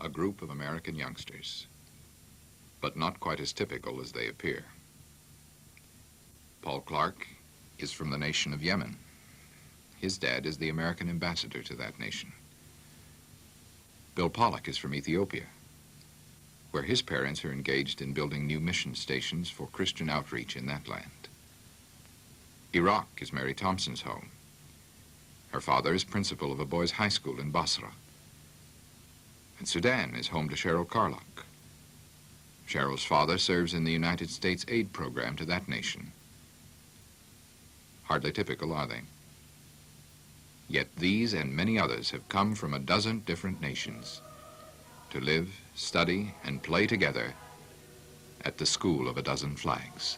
a group of American youngsters, but not quite as typical as they appear. Paul Clark is from the nation of Yemen. His dad is the American ambassador to that nation. Bill Pollock is from Ethiopia, where his parents are engaged in building new mission stations for Christian outreach in that land. Iraq is Mary Thompson's home. Her father is principal of a boys' high school in Basra. And Sudan is home to Cheryl Carlock. Cheryl's father serves in the United States aid program to that nation. Hardly typical, are they? Yet these and many others have come from a dozen different nations to live, study, and play together at the School of a Dozen Flags.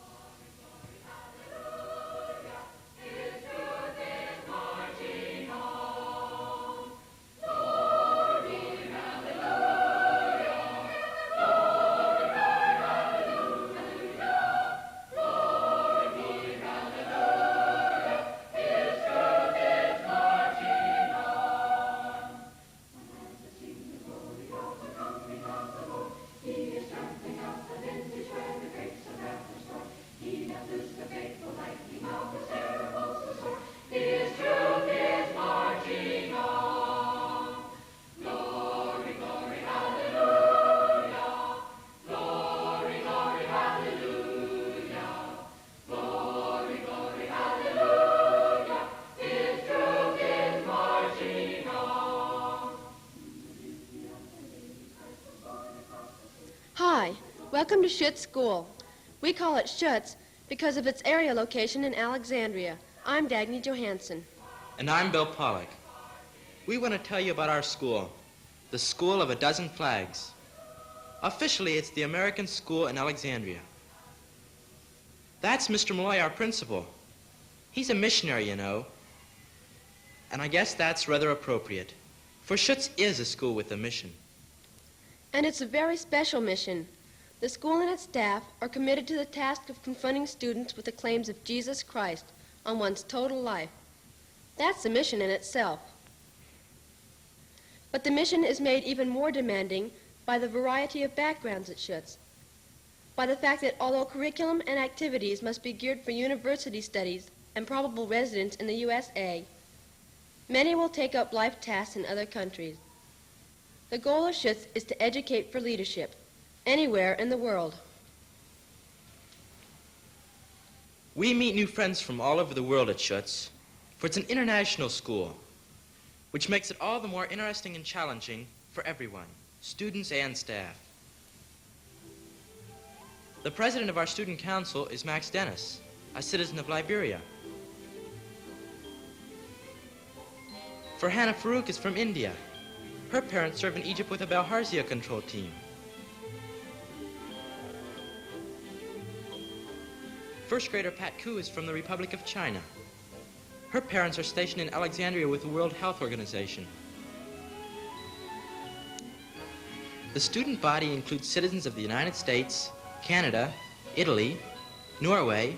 Hi, welcome to Schutz School. We call it Schutz because of its area location in Alexandria. I'm Dagny Johansson. And I'm Bill Pollock. We want to tell you about our school, the School of a Dozen Flags. Officially, it's the American School in Alexandria. That's Mr. Malloy, our principal. He's a missionary, you know. And I guess that's rather appropriate, for Schutz is a school with a mission. And it's a very special mission. The school and its staff are committed to the task of confronting students with the claims of Jesus Christ on one's total life. That's a mission in itself. But the mission is made even more demanding by the variety of backgrounds at Schutz, by the fact that although curriculum and activities must be geared for university studies and probable residence in the USA, many will take up life tasks in other countries. The goal of Schutz is to educate for leadership anywhere in the world. We meet new friends from all over the world at Schutz, for it's an international school, which makes it all the more interesting and challenging for everyone, students and staff. The president of our student council is Max Dennis, a citizen of Liberia. Farhana Farouk is from India. Her parents serve in Egypt with a Bilharzia control team. First grader Pat Koo is from the Republic of China. Her parents are stationed in Alexandria with the World Health Organization. The student body includes citizens of the United States, Canada, Italy, Norway,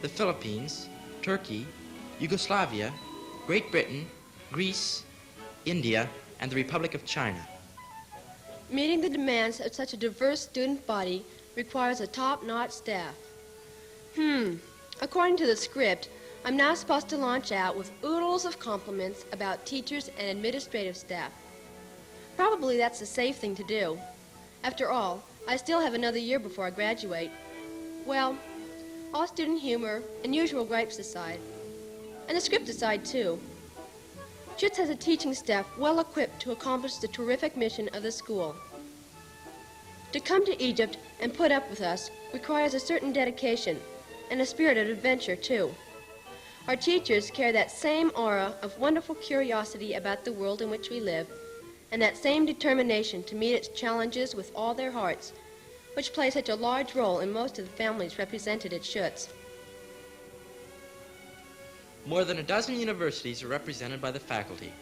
the Philippines, Turkey, Yugoslavia, Great Britain, Greece, India, and the Republic of China. Meeting the demands of such a diverse student body requires a top-notch staff. According to the script, I'm now supposed to launch out with oodles of compliments about teachers and administrative staff. Probably that's the safe thing to do. After all, I still have another year before I graduate. Well, all student humor and usual gripes aside, and the script aside too, Schutz has a teaching staff well equipped to accomplish the terrific mission of the school. To come to Egypt and put up with us requires a certain dedication and a spirit of adventure too. Our teachers carry that same aura of wonderful curiosity about the world in which we live, and that same determination to meet its challenges with all their hearts, which play such a large role in most of the families represented at Schutz. More than a dozen universities are represented by the faculty.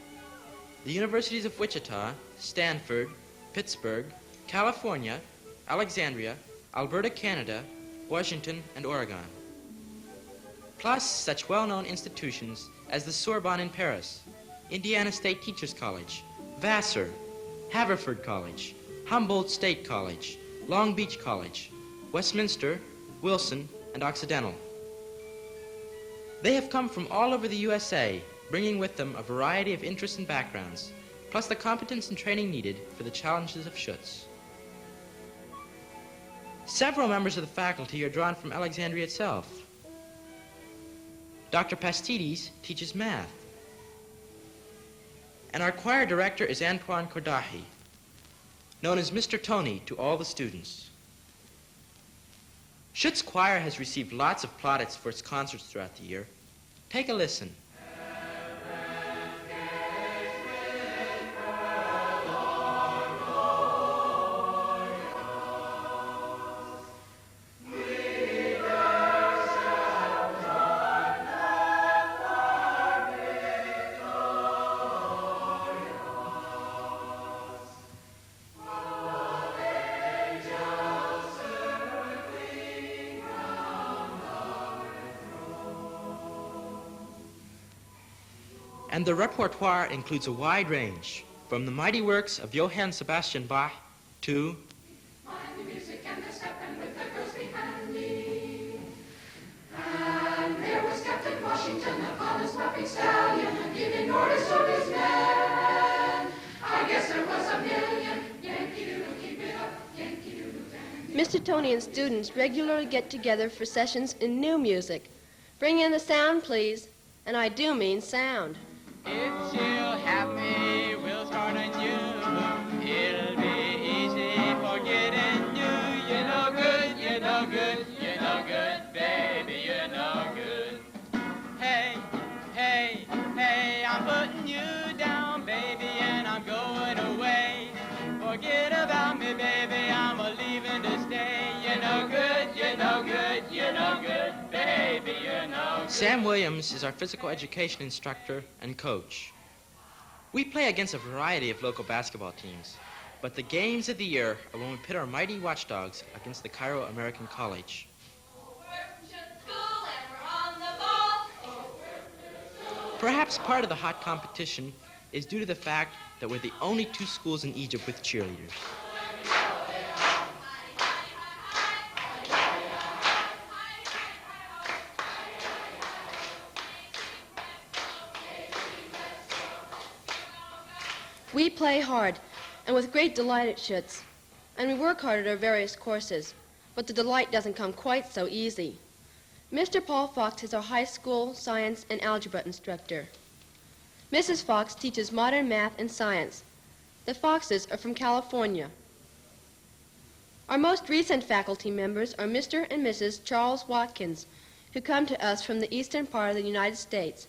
The universities of Wichita, Stanford, Pittsburgh, California, Alexandria, Alberta, Canada, Washington, and Oregon. Plus such well-known institutions as the Sorbonne in Paris, Indiana State Teachers College, Vassar, Haverford College, Humboldt State College, Long Beach College, Westminster, Wilson, and Occidental. They have come from all over the USA, bringing with them a variety of interests and backgrounds, plus the competence and training needed for the challenges of Schutz. Several members of the faculty are drawn from Alexandria itself. Dr. Pastides teaches math. And our choir director is Antoine Kordahi, known as Mr. Tony to all the students. Schutz Choir has received lots of plaudits for its concerts throughout the year. Take a listen. And the repertoire includes a wide range, from the mighty works of Johann Sebastian Bach to The music and the step and with the girls behind me. And there was Captain Washington, the honest puppy stallion, giving orders to his men. I guess there was a million. Yankee Doodle, keep it up. Yankee Doodle, dandy. Mr. Tony and students regularly get together for sessions in new music. Bring in the sound, please. And I do mean sound. If you'll have me, we'll start anew. It'll be easy forgetting you. You're no good, you're no good, you're no good, baby, you're no good. Hey, hey, hey, I'm putting you down, baby, and I'm going away. Forget about me, baby, I'm a-leaving to stay. You're no good, you're no good, you're no good, baby, you're no good. Sam Williams is our physical education instructor and coach. We play against a variety of local basketball teams, but the games of the year are when we pit our mighty watchdogs against the Cairo American College. Perhaps part of the hot competition is due to the fact that we're the only two schools in Egypt with cheerleaders. We play hard, and with great delight at Schutz. And we work hard at our various courses, but the delight doesn't come quite so easy. Mr. Paul Fox is our high school science and algebra instructor. Mrs. Fox teaches modern math and science. The Foxes are from California. Our most recent faculty members are Mr. and Mrs. Charles Watkins, who come to us from the eastern part of the United States.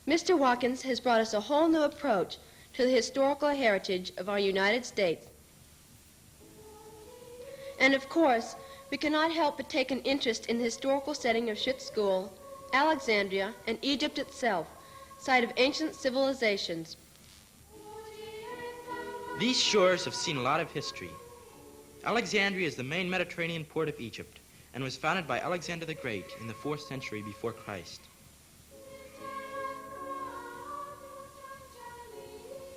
Mr. Watkins has brought us a whole new approach to the historical heritage of our United States. And of course, we cannot help but take an interest in the historical setting of Schutz School, Alexandria, and Egypt itself, site of ancient civilizations. These shores have seen a lot of history. Alexandria is the main Mediterranean port of Egypt and was founded by Alexander the Great in the 4th century before Christ.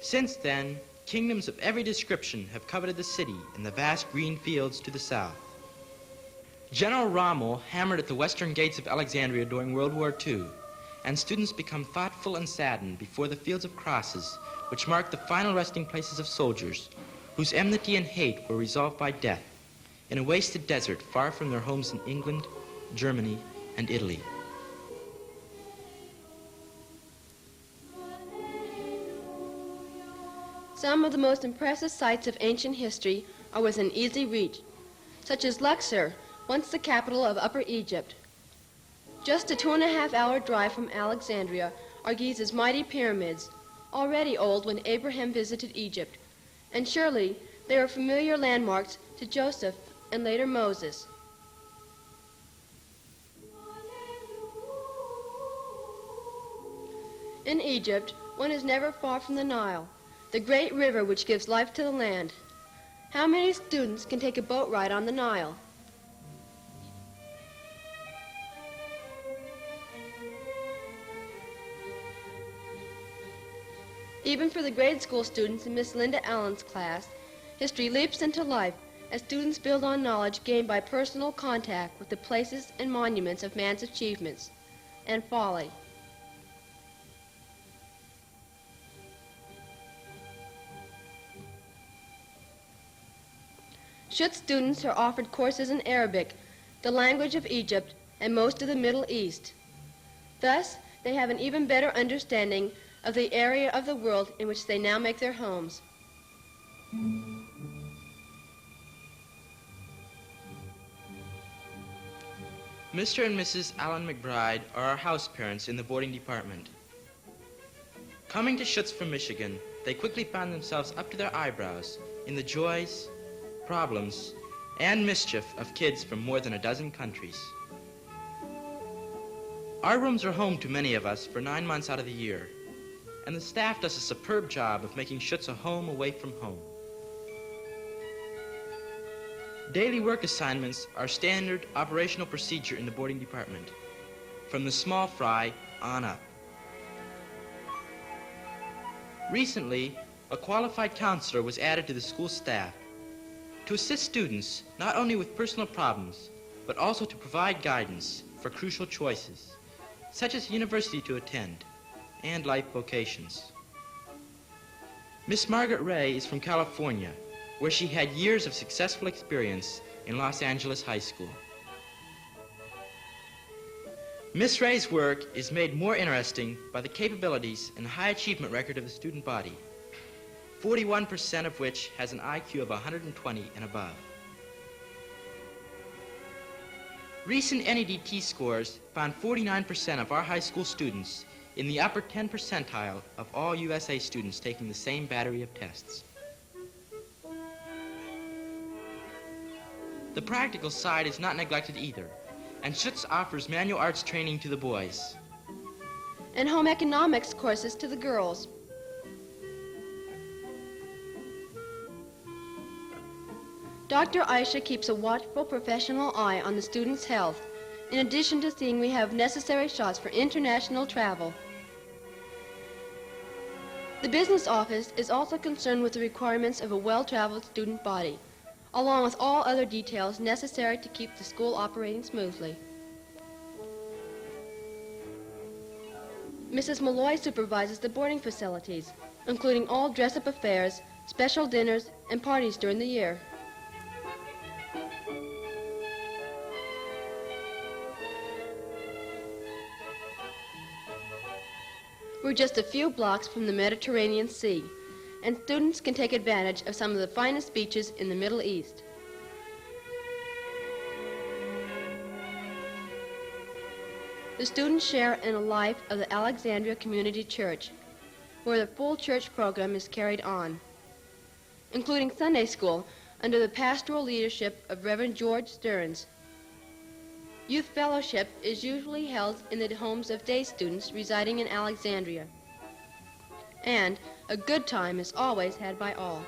Since then, kingdoms of every description have coveted the city and the vast green fields to the south. General Rommel hammered at the western gates of Alexandria during World War II, and students become thoughtful and saddened before the fields of crosses, which mark the final resting places of soldiers, whose enmity and hate were resolved by death, in a wasted desert far from their homes in England, Germany, and Italy. Some of the most impressive sites of ancient history are within easy reach, such as Luxor, once the capital of Upper Egypt. Just a 2.5-hour drive from Alexandria are Giza's mighty pyramids, already old when Abraham visited Egypt, and surely they are familiar landmarks to Joseph and later Moses. In Egypt, one is never far from the Nile, the great river which gives life to the land. How many students can take a boat ride on the Nile? Even for the grade school students in Miss Linda Allen's class, History leaps into life as students build on knowledge gained by personal contact with the places and monuments of man's achievements and folly. Schutz students are offered courses in Arabic, the language of Egypt, and most of the Middle East. Thus, they have an even better understanding of the area of the world in which they now make their homes. Mr. and Mrs. Alan McBride are our house parents in the boarding department. Coming to Schutz from Michigan, they quickly found themselves up to their eyebrows in the joys, problems, and mischief of kids from more than a dozen countries. Our rooms are home to many of us for 9 months out of the year, and the staff does a superb job of making Schutz a home away from home. Daily work assignments are standard operational procedure in the boarding department, from the small fry on up. Recently, a qualified counselor was added to the school staff to assist students not only with personal problems, but also to provide guidance for crucial choices, such as university to attend and life vocations. Miss Margaret Ray is from California, where she had years of successful experience in Los Angeles High School. Miss Ray's work is made more interesting by the capabilities and high achievement record of the student body, 41% of which has an IQ of 120 and above. Recent NEDT scores found 49% of our high school students in the upper 10 percentile of all USA students taking the same battery of tests. The practical side is not neglected either, and Schutz offers manual arts training to the boys. And home economics courses to the girls. Dr. Aisha keeps a watchful professional eye on the students' health, in addition to seeing we have necessary shots for international travel. The business office is also concerned with the requirements of a well-traveled student body, along with all other details necessary to keep the school operating smoothly. Mrs. Malloy supervises the boarding facilities, including all dress-up affairs, special dinners, and parties during the year. We're just a few blocks from the Mediterranean Sea, and students can take advantage of some of the finest beaches in the Middle East. The students share in the life of the Alexandria Community Church, where the full church program is carried on, including Sunday school under the pastoral leadership of Reverend George Stearns. Youth fellowship is usually held in the homes of day students residing in Alexandria, and a good time is always had by all.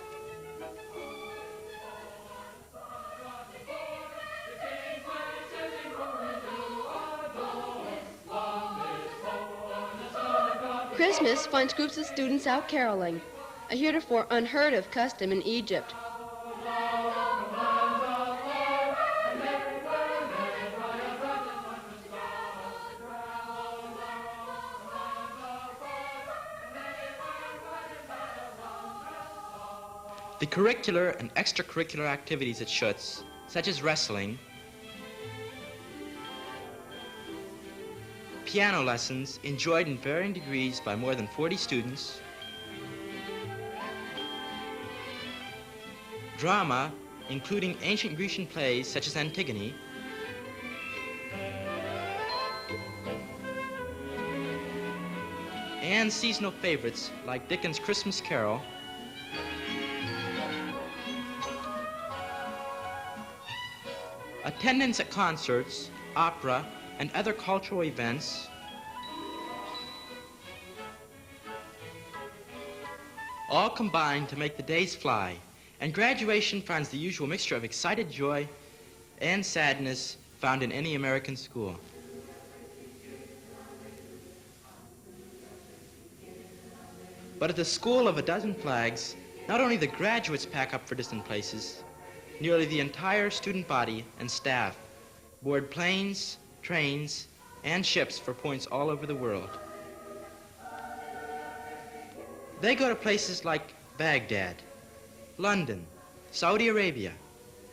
Christmas finds groups of students out caroling, a heretofore unheard of custom in Egypt. The curricular and extracurricular activities at Schutz, such as wrestling, piano lessons enjoyed in varying degrees by more than 40 students, drama, including ancient Grecian plays such as Antigone, and seasonal favorites like Dickens' Christmas Carol, attendance at concerts, opera, and other cultural events, all combine to make the days fly, and graduation finds the usual mixture of excited joy and sadness found in any American school. But at the School of a Dozen Flags, Not only the graduates pack up for distant places, nearly the entire student body and staff board planes, trains, and ships for points all over the world. They go to places like Baghdad, London, Saudi Arabia,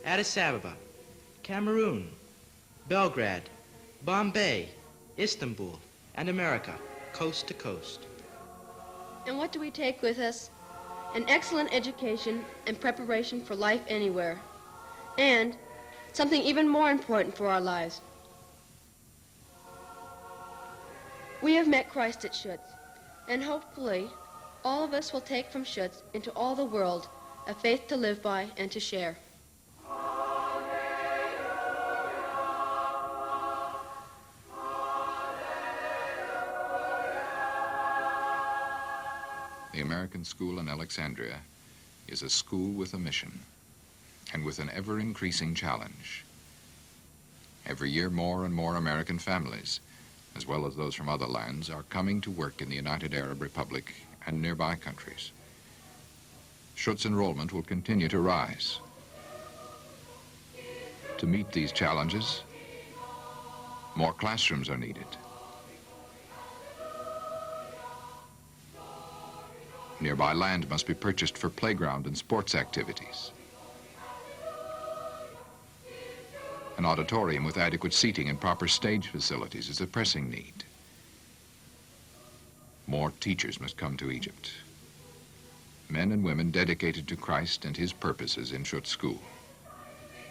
Addis Ababa, Cameroon, Belgrade, Bombay, Istanbul, and America, coast to coast. And what do we take with us? An excellent education and preparation for life anywhere. And something even more important for our lives. We have met Christ at Schutz, and hopefully all of us will take from Schutz into all the world a faith to live by and to share. The American School in Alexandria is a school with a mission and with an ever-increasing challenge. Every year, more and more American families, as well as those from other lands, are coming to work in the United Arab Republic and nearby countries. Schutz enrollment will continue to rise. To meet these challenges, more classrooms are needed. Nearby land must be purchased for playground and sports activities. An auditorium with adequate seating and proper stage facilities is a pressing need. More teachers must come to Egypt. Men and women dedicated to Christ and his purposes in Schutz School,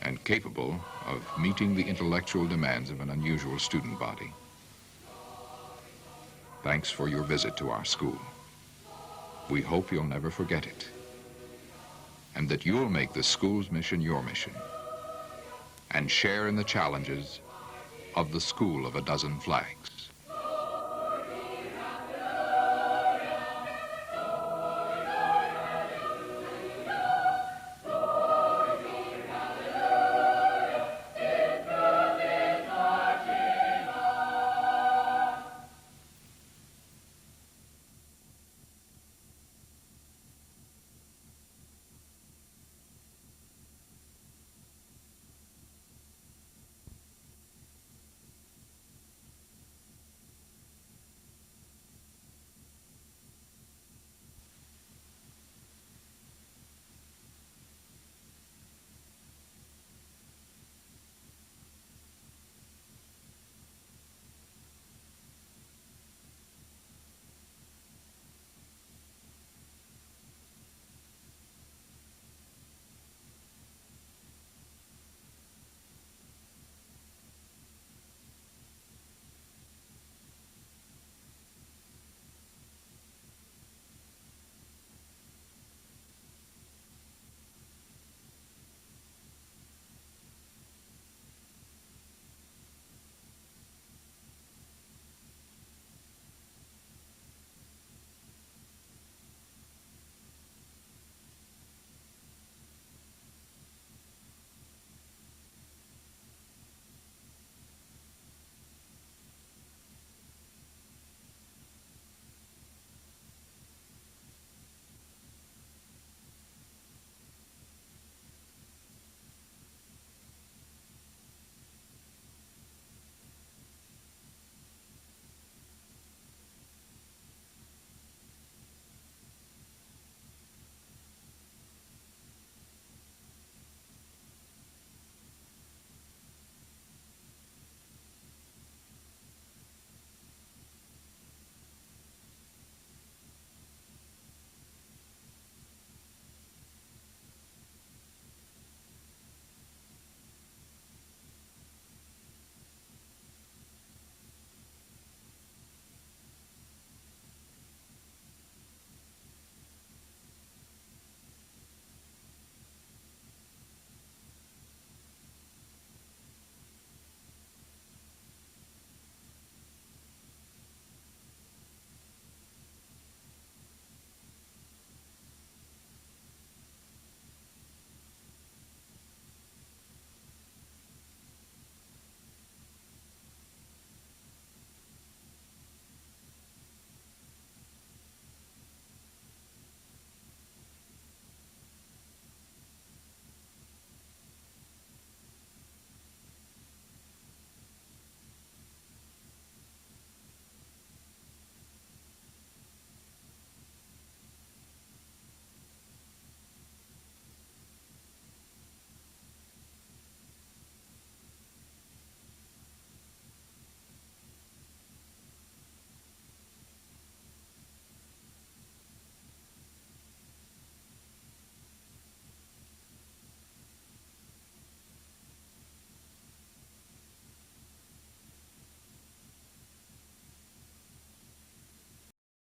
and capable of meeting the intellectual demands of an unusual student body. Thanks for your visit to our school. We hope you'll never forget it, and that you'll make the school's mission your mission, and share in the challenges of the School of a Dozen Flags.